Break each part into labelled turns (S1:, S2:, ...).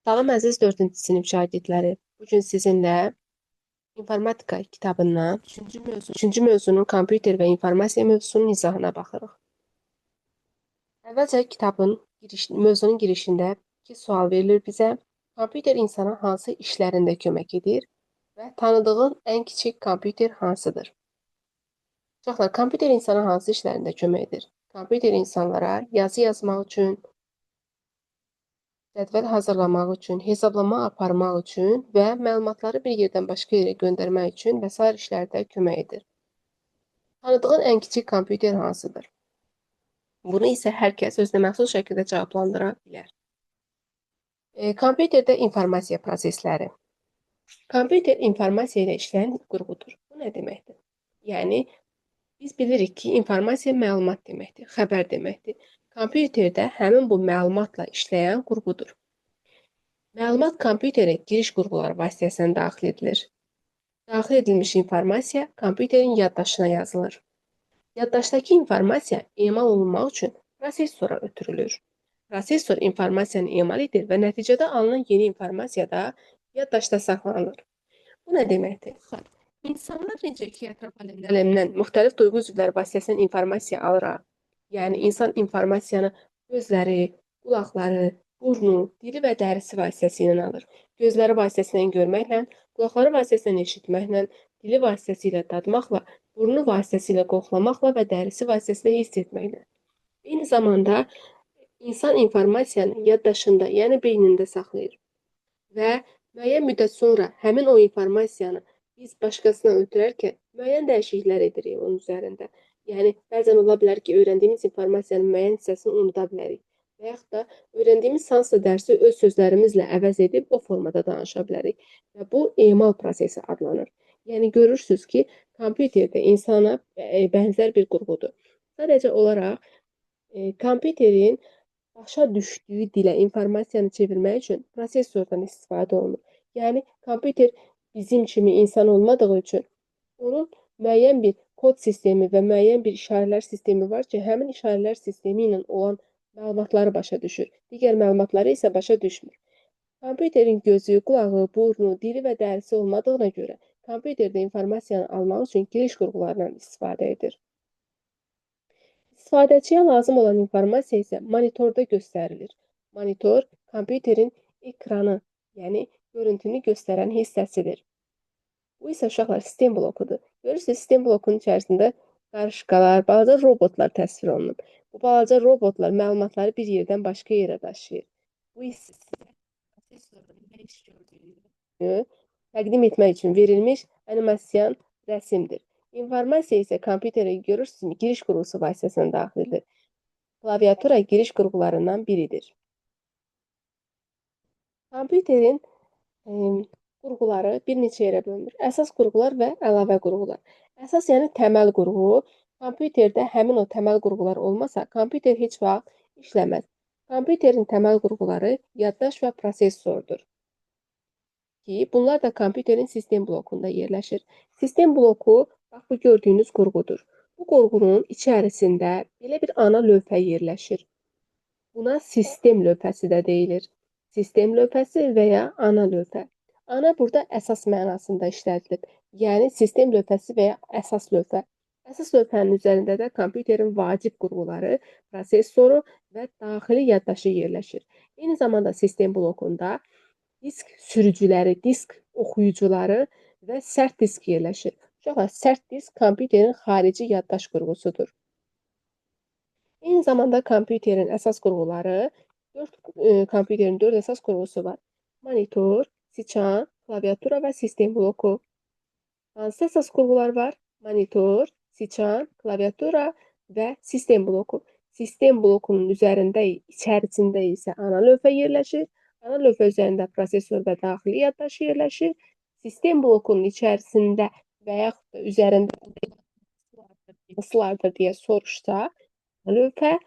S1: Salam əziz 4-cü sinif şagirdləri. Bugün sizinlə informatika kitabından üçüncü mövzunun kompüter və informasiya mövzusunun izahına baxırıq. Əvvəlcə mövzunun girişində iki sual verilir bizə. Kompüter insana hansı işlərində kömək edir və tanıdığın ən kiçik kompüter hansıdır? Uşaqlar, kompüter insana hansı işlərində kömək edir? Kompüter insanlara yazı yazmaq üçün, cədvəl hazırlamaq üçün, hesablama aparmaq üçün və məlumatları bir yerdən başqa yerə göndərmək üçün və sair işlərdə kömək edir. Tanıdığın ən kiçik kompüter hansıdır? Bunu isə hər kəs özünə məxsus şəkildə cavablandıra bilər. Kompüterdə informasiya prosesləri. Kompüter informasiya ilə işləyən qurğudur. Bu nə deməkdir? Yəni, biz bilirik ki, informasiya məlumat deməkdir, xəbər deməkdir. Kompüterdə həmin bu məlumatla işləyən qurğudur. Məlumat kompüterə giriş qurğuları vasitəsilə daxil edilir. Daxil edilmiş informasiya kompüterin yaddaşına yazılır. Yaddaşdakı informasiya emal olunmaq üçün prosesora ötürülür. Prosesor informasiyanı emal edir və nəticədə alınan yeni informasiya da yaddaşda saxlanılır. Bu nə deməkdir? İnsanlar necə ki, ətraf aləmdən müxtəlif duyğu üzvləri vasitəsilə informasiya alırıq. Yəni, insan informasiyanı gözləri, qulaqları, burnu, dili və dərisi vasitəsilə alır. Gözləri vasitəsilə görməklə, qulaqları vasitəsilə eşitməklə, dili vasitəsilə dadmaqla, burnu vasitəsilə qoxlamaqla və dərisi vasitəsilə hiss etməklə. Eyni zamanda insan informasiyanı yaddaşında, yəni beynində saxlayır və müəyyən müddət sonra həmin o informasiyanı biz başqasına ötürərkən müəyyən dəyişikliklər edirik onun üzərində. Yəni, bəzən ola bilər ki, öyrəndiyimiz informasiyanın müəyyən hissəsini unuda bilərik və yaxud da öyrəndiyimiz hansısa dərsi öz sözlərimizlə əvəz edib o formada danışa bilərik və bu emal prosesi adlanır. Yəni, görürsünüz ki, kompüterdə insana bənzər bir qurğudur. Sadəcə olaraq kompüterin başa düşdüyü dilə informasiyanı çevirmək üçün prosesordan istifadə olunur. Yəni, kompüter bizim kimi insan olmadığı üçün onun müəyyən bir kod sistemi və müəyyən bir işarələr sistemi var ki, həmin işarələr sistemi ilə olan məlumatları başa düşür. Digər məlumatları isə başa düşmür. Kompüterin gözü, qulağı, burnu, dili və dərisi olmadığına görə kompüterdə informasiyanı almaq üçün giriş qurğularından istifadə edir. İstifadəçiyə lazım olan informasiya isə monitorda göstərilir. Monitor kompüterin ekranı, yəni görüntünü göstərən hissəsidir. Bu isə uşaqlar sistem blokudur. Görürsünüz, sistem blokunun içərisində qarışqalar, balaca robotlar təsvir olunub. Bu balaca robotlar məlumatları bir yerdən başqa yerə daşıyır. Bu isə təqdim etmək üçün verilmiş animasiyan rəsimdir. İnformasiya isə kompüterə görürsünüzmü, giriş qurğusu vasitəsilə daxil edilir. Klaviatura giriş qurğularından biridir. Kompüterin qurğuları bir neçə yerə bölünür. Əsas qurğular və əlavə qurğular. Əsas, yəni təməl qurğu. Kompüterdə həmin o təməl qurğular olmasa, kompüter heç vaxt işləməz. Kompüterin təməl qurğuları yaddaş və prosesordur. Bunlar da kompüterin sistem blokunda yerləşir. Sistem bloku, bax bu gördüyünüz qurğudur. Bu qurğunun içərisində belə bir ana lövhə yerləşir. Buna sistem lövhəsi də deyilir. Sistem lövhəsi və ya ana lövhə. Ana burada əsas mənasında işlədilib. Yəni, sistem lövhəsi və ya əsas lövhə. Əsas lövhənin üzərində də kompüterin vacib qurğuları, prosesoru və daxili yaddaşı yerləşir. Eyni zamanda sistem blokunda disk sürücüləri, disk oxuyucuları və sərt disk yerləşir. Uşaqlar, sərt disk kompüterin xarici yaddaş qurğusudur. Eyni zamanda kompüterin əsas qurğuları, kompüterin 4 əsas qurğusu var. Monitor, siçan, klaviatura və sistem bloku. Hansı əsas qurğular var? Monitor, siçan, klaviatura və sistem bloku. Sistem blokunun içərisində isə ana lövhə yerləşir. Ana lövhə üzərində prosesor və daxili yaddaş yerləşir. Sistem blokunun içərisində və yaxud da üzərində nasılardır deyə soruşsa, lövhə,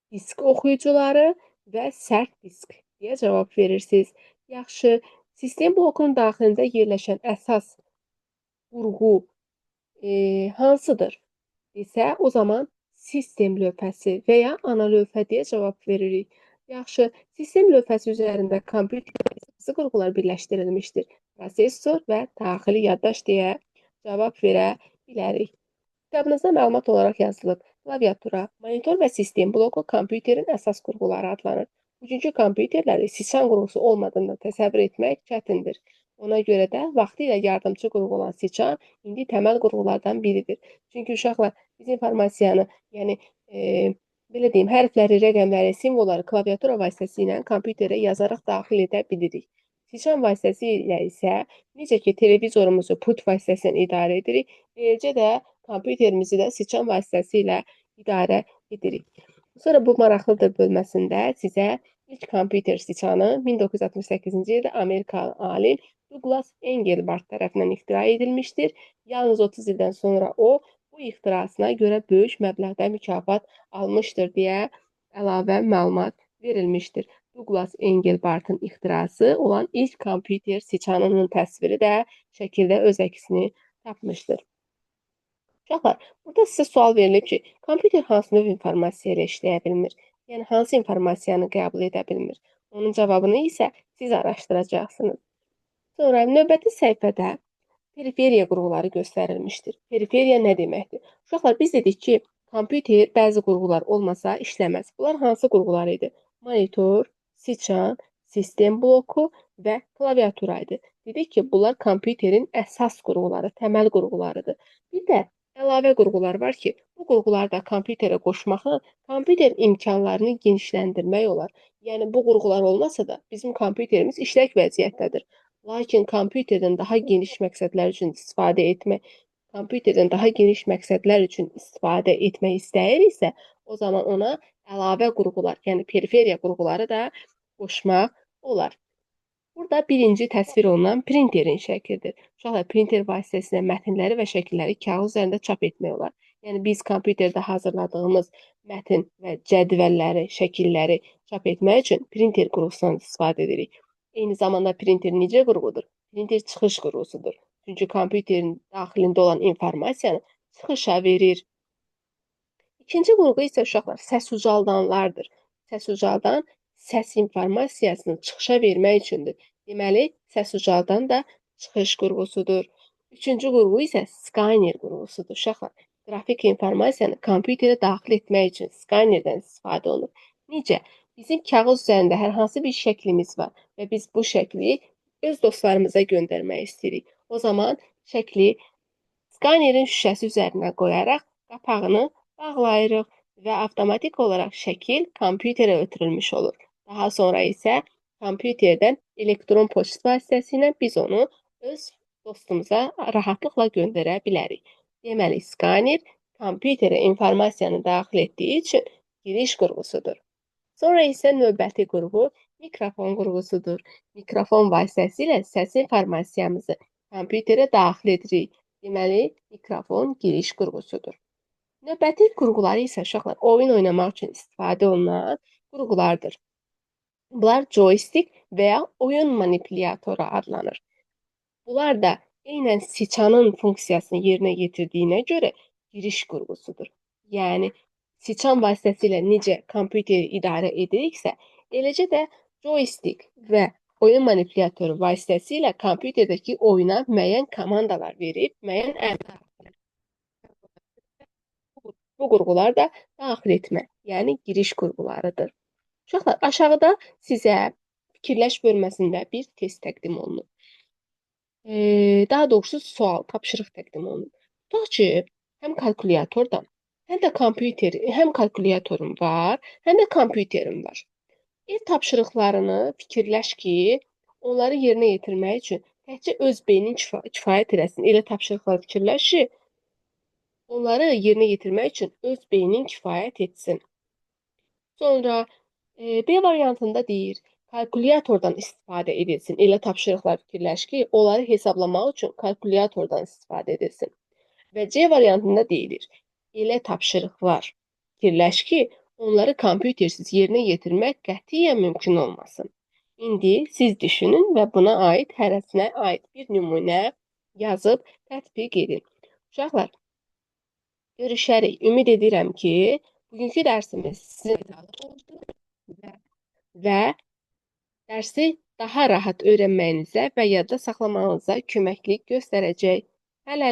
S1: disk oxuyucuları və sərt disk deyə cavab verirsiniz. Yaxşı, sistem blokunun daxilində yerləşən əsas qurğu hansıdır desə, o zaman sistem lövhəsi və ya ana lövhə deyə cavab veririk. Yaxşı, sistem lövhəsi üzərində kompüter əsası qurğular birləşdirilmişdir. Prosesor və daxili yaddaş deyə cavab verə bilərik. Kitabınızda məlumat olaraq yazılıb. Klaviatura, monitor və sistem bloku kompüterin əsas qurğuları adlanır. Bugünkü kompüterləri siçan qurğusu olmadığında təsəvvür etmək çətindir. Ona görə də vaxtilə yardımçı qurğu olan siçan indi təməl qurğulardan biridir. Çünki uşaqlar biz informasiyanı, yəni belə deyim, hərfləri, rəqəmləri, simvolları klaviatura vasitəsilə kompüterə yazaraq daxil edə bilirik. Siçan vasitəsilə isə necə ki televizorumuzu pult vasitəsilə idarə edirik, eləcə də kompüterimizi də siçan vasitəsilə idarə edirik. Sonra bu maraqlıdır bölməsində sizə ilk kompüter siçanı 1968-ci ildə Amerikalı alim Douglas Engelbart tərəfindən ixtira edilmişdir. Yalnız 30 ildən sonra o bu ixtirasına görə böyük məbləğdə mükafat almışdır deyə əlavə məlumat verilmişdir. Douglas Engelbartın ixtirası olan ilk kompüter siçanının təsviri də şəkildə öz əksini tapmışdır. Uşaqlar, burada sizə sual verilib ki, kompüter hansı növ informasiya ilə işləyə bilmir? Yəni, hansı informasiyanı qəbul edə bilmir? Onun cavabını isə siz araşdıracaqsınız. Sonra növbəti səhifədə periferiya qurğuları göstərilmişdir. Periferiya nə deməkdir? Uşaqlar, biz dedik ki, kompüter bəzi qurğular olmasa işləməz. Bunlar hansı qurğular idi? Monitor, siçan, sistem bloku və klaviatura idi. Dedik ki, bunlar kompüterin əsas qurğuları, təməl qurğularıdır. Bir də əlavə qurğular var ki, bu qurğuları da kompüterə qoşmaqla kompüter imkanlarını genişləndirmək olar. Yəni, bu qurğular olmasa da bizim kompüterimiz işlək vəziyyətdədir. Lakin kompüterdən daha geniş məqsədlər üçün etmək istəyiriksə, o zaman ona əlavə qurğular, yəni periferiya qurğuları da qoşmaq olar. Burada birinci təsvir olunan printerin şəklidir. Uşaqlar, printer vasitəsilə mətnləri və şəkilləri kağız üzərində çap etmək olar. Yəni, biz kompüterdə hazırladığımız mətn və cədvəlləri, şəkilləri çap etmək üçün printer qurğusundan istifadə edirik. Eyni zamanda printer necə qurğudur? Printer çıxış qurğusudur. Çünki kompüterin daxilində olan informasiyanı çıxışa verir. İkinci qurğu isə uşaqlar səs ucaldanlardır. Səs ucaldan səs informasiyasını çıxışa vermək üçündür. Deməli, səs ucaldan da çıxış qurğusudur. Üçüncü qurğu isə skaner qurğusudur. Uşaqlar, qrafik informasiyanı kompüterə daxil etmək üçün skanerdən istifadə olunur. Necə? Bizim kağız üzərində hər hansı bir şəklimiz var və biz bu şəkli öz dostlarımıza göndərmək istəyirik. O zaman şəkli skanerin şüşəsi üzərinə qoyaraq qapağını bağlayırıq və avtomatik olaraq şəkil kompüterə ötürülmüş olur. Daha sonra isə kompüterdən elektron poçt vasitəsilə biz onu öz dostumuza rahatlıqla göndərə bilərik. Deməli, skaner kompüterə informasiyanı daxil etdiyi üçün giriş qurğusudur. Sonra isə növbəti qurğu mikrofon qurğusudur. Mikrofon vasitəsilə səs informasiyamızı kompüterə daxil edirik. Deməli, mikrofon giriş qurğusudur. Növbəti qurğuları isə uşaqlar oyun oynamaq üçün istifadə olunan qurğulardır. Bunlar joystick və ya oyun manipulyatoru adlanır. Bunlar da eynən siçanın funksiyasını yerinə yetirdiyinə görə giriş qurğusudur. Yəni, siçan vasitəsilə necə kompüteri idarə ediriksə, eləcə də joystick və oyun manipulyatoru vasitəsilə kompüterdəki oyuna müəyyən komandalar verib, müəyyən əmrlər. Bu qurğular da daxil etmə, yəni giriş qurğularıdır. Uşaqlar, aşağıda sizə fikirləş bölməsində bir test təqdim olunub. Daha doğrusu sual, tapşırıq təqdim olunub. Tutaq ki, həm kalkulyatordan, həm kalkulyatorum var, həm də kompüterim var. Ev tapşırıqlarını fikirləş ki, onları yerinə yetirmək üçün təkcə öz beynin kifayət eləsin. Elə tapşırıqlar fikirləş ki, onları yerinə yetirmək üçün öz beynin kifayət etsin. Sonra B variantında deyir, kalkulyatordan istifadə edilsin. Elə tapşırıqlar fikirləş ki, onları hesablamaq üçün kalkulyatordan istifadə edilsin. Və C variantında deyilir, elə tapşırıqlar fikirləş ki, onları kompütersiz yerinə yetirmək qətiyyən mümkün olmasın. İndi siz düşünün və buna aid hərəsinə aid bir nümunə yazıb tətbiq edin. Uşaqlar, görüşərik. Ümid edirəm ki, bugünkü dərsimiz sizin faydalı oldu və və dərsi daha rahat öyrənməyinizə və yadda saxlamağınıza köməklik göstərəcək. Hələlik.